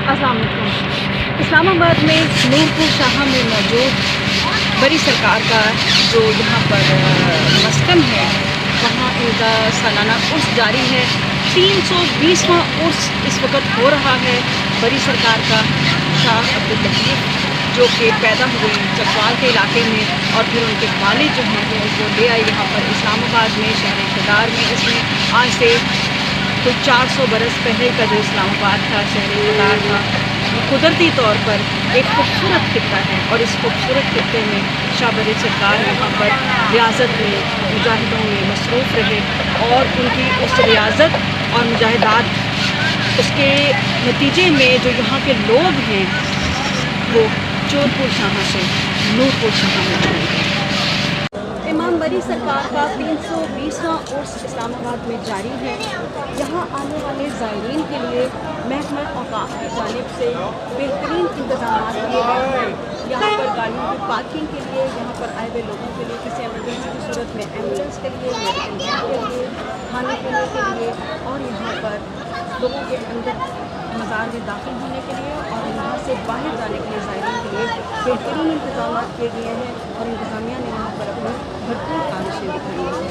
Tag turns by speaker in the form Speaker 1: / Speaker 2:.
Speaker 1: अस्सलाम वालेकुम। इस्लामाबाद में नूरपुर शाह में मौजूद बड़ी सरकार का जो यहाँ पर मस्कन है, वहाँ इनका सालाना उर्स जारी है। 320वां उर्स इस वक्त हो रहा है बड़ी सरकार का। शाह अब्दुल लतीफ़ जो कि पैदा हुए चकवाल के इलाके में और फिर उनके वालिद जो हैं वो उनको ले आए यहाँ पर इस्लामाबाद में, शहर इक़्तिदार में। इसमें आज से तो 400 बरस पहले का जो इस्लामाबाद था, शहर इक़्तिदार था, वो कुदरती तौर पर एक खूबसूरत खित्ता है और इस खूबसूरत खित्ते में शाह बड़ी सरकार यहाँ पर रियासत में मुजाहिदों में मसरूफ़ रहे और उनकी उस रियासत और मुजाहिदात उसके नतीजे में जो यहाँ के लोग हैं वो जोधपुर शाह से नूरपुर शाह में बने। इमाम बरी सरकार का 320वां उर्स इस्लामाबाद में जारी है। यहाँ आने वाले ज़ायरीन के लिए महकमा औक़ाफ़ की जानिब से बेहतरीन इंतज़ाम किए गए हैं। यहाँ पर गाड़ियों की पार्किंग के लिए, यहाँ पर आए हुए लोगों के लिए किसी एमरजेंसी की सूरत में एम्बुलेंस के लिए, मेडिकल के लिए, खाने पीने के लिए और यहाँ पर लोगों के अंदर मज़ार में दाखिल होने के लिए और यहाँ से बाहर जाने के लिए ज़ायरीन के लिए बेहतरीन इंतज़ाम किए गए हैं और इंतज़ामिया ने यहाँ पर अपनी भरपूर काविशें दिखाई हैं।